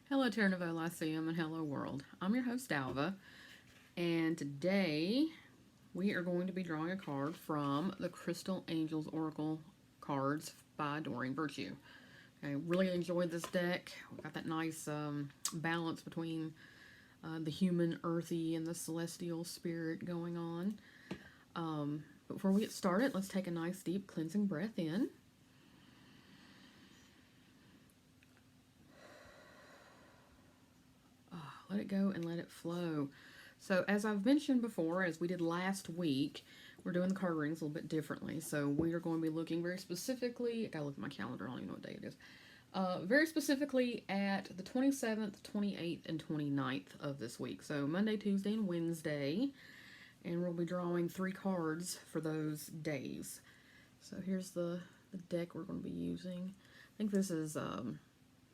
Hello, Terra Novo Lyceum, and hello, world. I'm your host, Alva, and today we are going to be drawing a card from the Crystal Angels Oracle cards by Doreen Virtue. I really enjoyed this deck. We got that nice balance between the human, earthy, and the celestial spirit going on. But before we get started, let's take a nice, deep, cleansing breath in. Let it go and let it flow. So as I've mentioned before, as we did last week, we're doing the card readings a little bit differently. So we are going to be looking very specifically, I gotta look at my calendar, I don't even know what day it is. Very specifically at the 27th, 28th, and 29th of this week. So Monday, Tuesday, and Wednesday. And we'll be drawing 3 cards for those days. So here's the deck we're going to be using. I think this is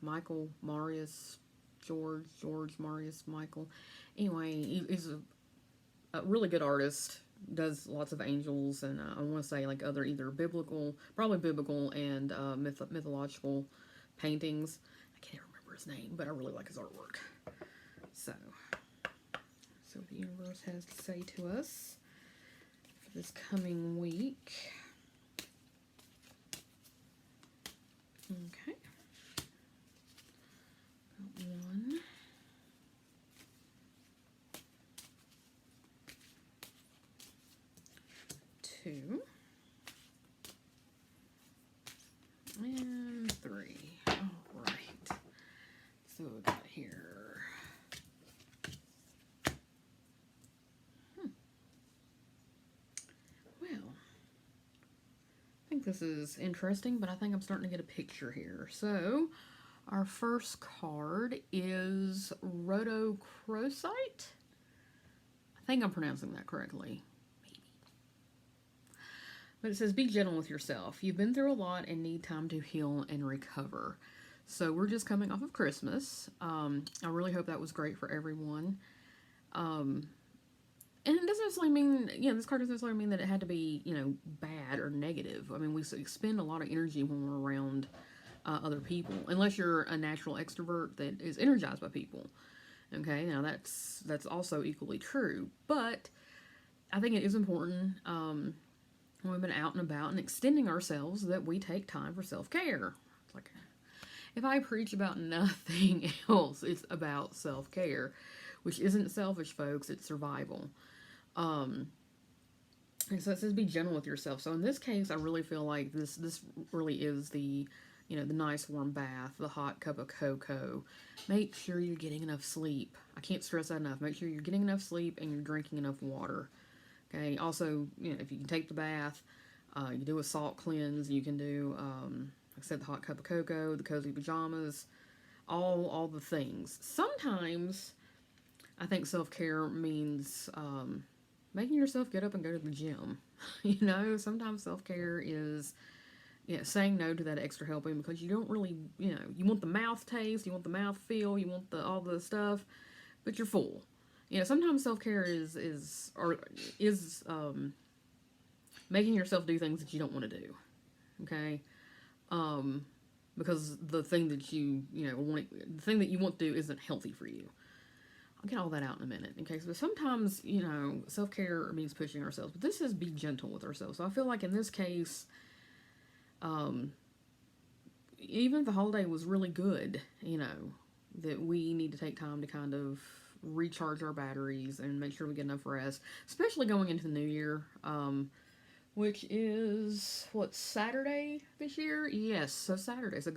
Michael Marius George Marius Michael. Anyway, he's a really good artist. Does lots of angels, and I want to say like other either biblical, probably biblical and mythological paintings. I can't remember his name, but I really like his artwork. So what the universe has to say to us for this coming week. Okay. One. Two. And 3. All right. So we got here. Well, I think this is interesting, but I think I'm starting to get a picture here. So our first card is Rhodochrosite. I think I'm pronouncing that correctly. Maybe. But it says, be gentle with yourself. You've been through a lot and need time to heal and recover. So we're just coming off of Christmas. I really hope that was great for everyone. And it doesn't necessarily mean, this card doesn't necessarily mean that it had to be, bad or negative. I mean, we expend a lot of energy when we're around other people, unless you're a natural extrovert that is energized by people. Okay, now that's also equally true, but I think it is important when we've been out and about and extending ourselves that we take time for self-care. It's like, if I preach about nothing else, it's about self-care, which isn't selfish, folks, it's survival. And so it says be gentle with yourself. So in this case, I really feel like this really is the the nice warm bath, the hot cup of cocoa. Make sure you're getting enough sleep. I can't stress that enough. Make sure you're getting enough sleep and you're drinking enough water. Okay. Also, if you can take the bath, you do a salt cleanse. You can do, like I said, the hot cup of cocoa, the cozy pajamas, all the things. Sometimes I think self-care means making yourself get up and go to the gym. Sometimes self-care is saying no to that extra helping because you don't really, you want the mouth taste, you want the mouth feel, you want all the stuff, but you're full. Sometimes self-care is making yourself do things that you don't want to do. Okay? Because the thing that the thing that you want to do isn't healthy for you. I'll get all that out in a minute. Okay, so sometimes, self-care means pushing ourselves, but this is be gentle with ourselves. So I feel like in this case, even if the holiday was really good, that we need to take time to kind of recharge our batteries and make sure we get enough rest, especially going into the new year, which is, Saturday this year? Yes, so Saturday. So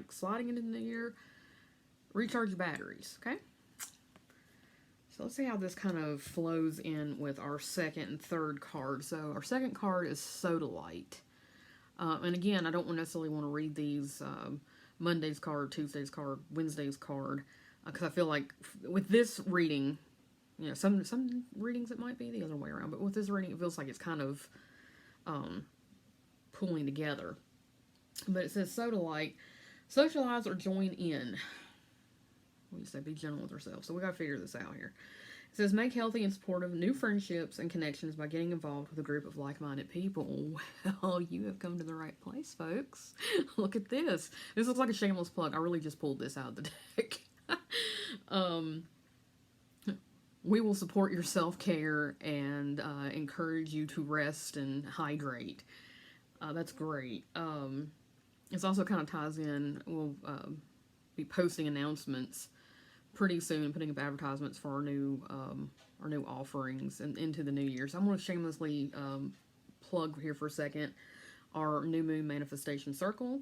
sliding into the new year, recharge your batteries, okay? So let's see how this kind of flows in with our second and third card. So our second card is Sodalite. And again, I don't necessarily want to read these Monday's card, Tuesday's card, Wednesday's card, because I feel like with this reading, some readings it might be the other way around, but with this reading, it feels like it's kind of pulling together. But it says Sodalite, socialize or join in. We say be gentle with ourselves, so we got to figure this out here. It says, make healthy and supportive new friendships and connections by getting involved with a group of like-minded people. Well, you have come to the right place, folks. Look at this. This looks like a shameless plug. I really just pulled this out of the deck. um, we will support your self care and encourage you to rest and hydrate. That's great. It's also kind of ties in. We'll be posting announcements pretty soon, putting up advertisements for our new offerings and into the new year. So I'm going to shamelessly plug here for a second our new moon manifestation circle.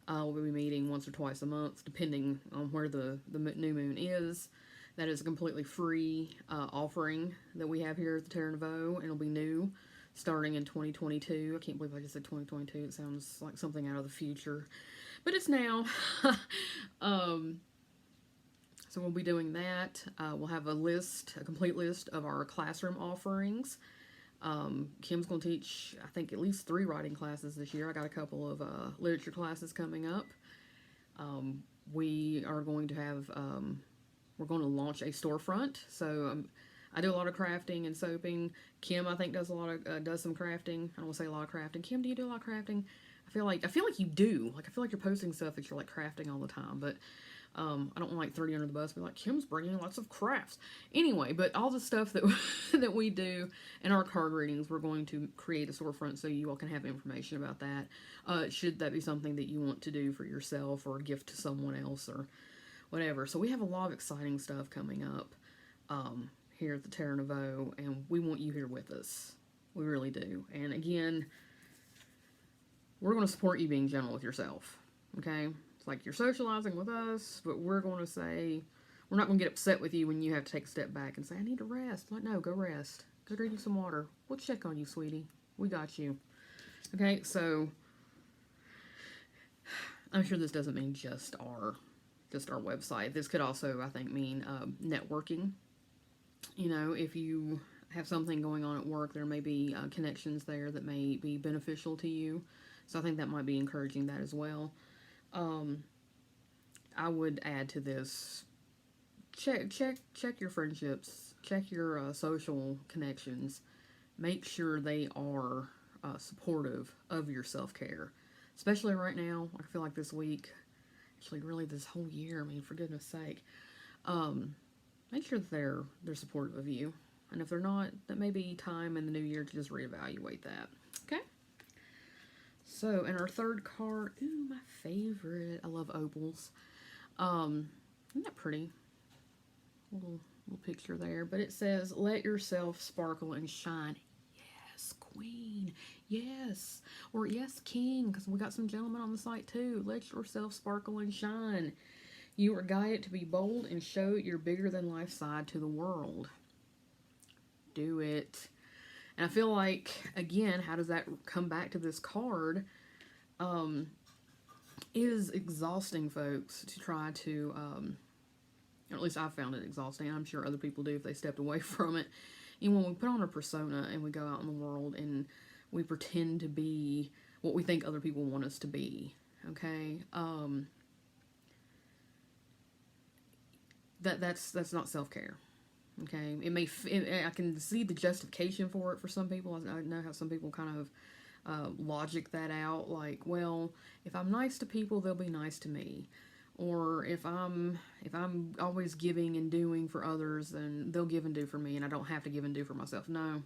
We'll be meeting once or twice a month, depending on where the new moon is. That is a completely free offering that we have here at the Terra Nouveau, and it'll be new starting in 2022. I can't believe I just said 2022. It sounds like something out of the future, but it's now. So we'll be doing that. We'll have a complete list of our classroom offerings. Kim's going to teach, I think, at least 3 writing classes this year. I got a couple of literature classes coming up. We are going to have, we're going to launch a storefront. So I do a lot of crafting and soaping. Kim, I think, does does some crafting. I don't want to say a lot of crafting. Kim, do you do a lot of crafting? I feel like you do. Like, I feel like you're posting stuff that you're like crafting all the time, but I don't want to like throw you under the bus. Be like, Kim's bringing lots of crafts. Anyway, but all the stuff that that we do in our card readings, we're going to create a storefront so you all can have information about that. Should that be something that you want to do for yourself or gift to someone else or whatever. So we have a lot of exciting stuff coming up here at the Terra Nouveau, and we want you here with us. We really do. And again, we're going to support you being gentle with yourself. Okay? Like, you're socializing with us, but we're going to say, we're not going to get upset with you when you have to take a step back and say, I need to rest. Like, no, go rest. Go drink you some water. We'll check on you, sweetie. We got you. Okay, so I'm sure this doesn't mean just our website. This could also, I think, mean networking. You know, if you have something going on at work, there may be connections there that may be beneficial to you. So I think that might be encouraging that as well. I would add to this, check your friendships, check your social connections, make sure they are supportive of your self-care, especially right now. I feel like this week, actually really this whole year, I mean, for goodness sake, make sure that they're supportive of you, and if they're not, that may be time in the new year to just reevaluate that. Okay. So, in our third card, ooh, my favorite. I love opals. Isn't that pretty? Little picture there. But it says, let yourself sparkle and shine. Yes, queen. Yes. Or yes, king, because we got some gentlemen on the site too. Let yourself sparkle and shine. You are guided to be bold and show your bigger than life side to the world. Do it. And I feel like, again, how does that come back to this card? It is exhausting, folks, to try to, or at least I found it exhausting. I'm sure other people do if they stepped away from it. And when we put on a persona and we go out in the world and we pretend to be what we think other people want us to be, okay? That's not self-care. Okay, I can see the justification for it for some people. I know how some people kind of logic that out, like, well, if I'm nice to people, they'll be nice to me, or if I'm always giving and doing for others, then they'll give and do for me, and I don't have to give and do for myself. No,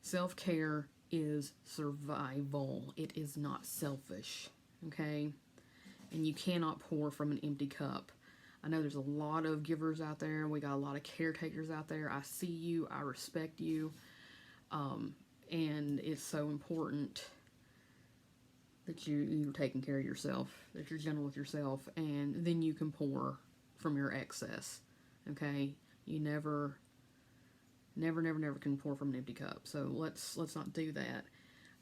self-care is survival. It is not selfish. Okay, and you cannot pour from an empty cup. I know there's a lot of givers out there. We got a lot of caretakers out there. I see you. I respect you. And it's so important that you're taking care of yourself, that you're gentle with yourself, and then you can pour from your excess. Okay? You never can pour from an empty cup. So let's not do that.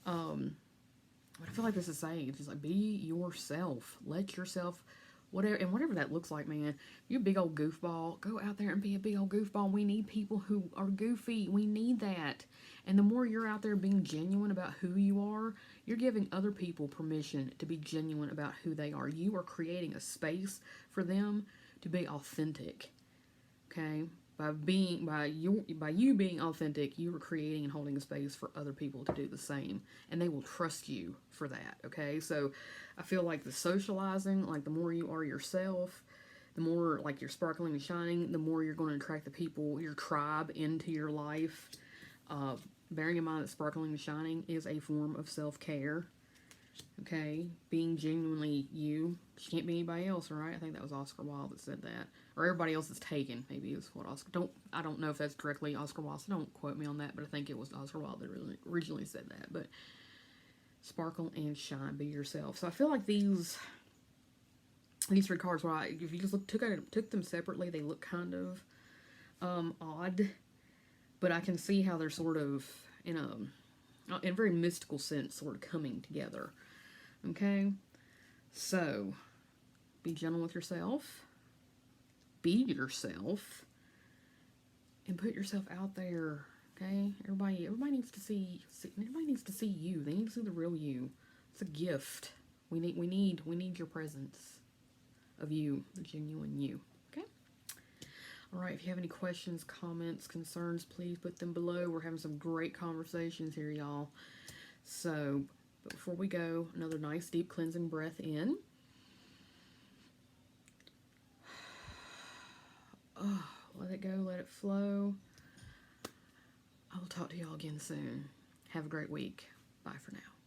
But I feel like this is saying, it's just like, be yourself. Let yourself... whatever that looks like, man. You're a big old goofball. Go out there and be a big old goofball. We need people who are goofy. We need that. And the more you're out there being genuine about who you are, you're giving other people permission to be genuine about who they are. You are creating a space for them to be authentic. Okay? By you being authentic, you are creating and holding a space for other people to do the same, and they will trust you for that. Okay, so I feel like the socializing, like the more you are yourself, the more like you're sparkling and shining, the more you're going to attract the people, your tribe, into your life. Bearing in mind that sparkling and shining is a form of self-care. Okay, being genuinely you. She can't be anybody else, right? I think that was Oscar Wilde that said that, or everybody else is taken. Maybe is what Oscar. I don't know if that's directly Oscar Wilde. So don't quote me on that, but I think it was Oscar Wilde that originally said that. But sparkle and shine, be yourself. So I feel like these three cards, right? If you just took them separately, they look kind of odd, but I can see how they're sort of in a very mystical sense, sort of coming together. Okay, so be gentle with yourself, be yourself, and put yourself out there. Okay, everybody needs to see. Everybody needs to see you. They need to see the real you. It's a gift. We need your presence of you, the genuine you. Okay. All right. If you have any questions, comments, concerns, please put them below. We're having some great conversations here, y'all. So, but before we go, another nice deep cleansing breath in. Oh, let it go. Let it flow. I will talk to y'all again soon. Have a great week. Bye for now.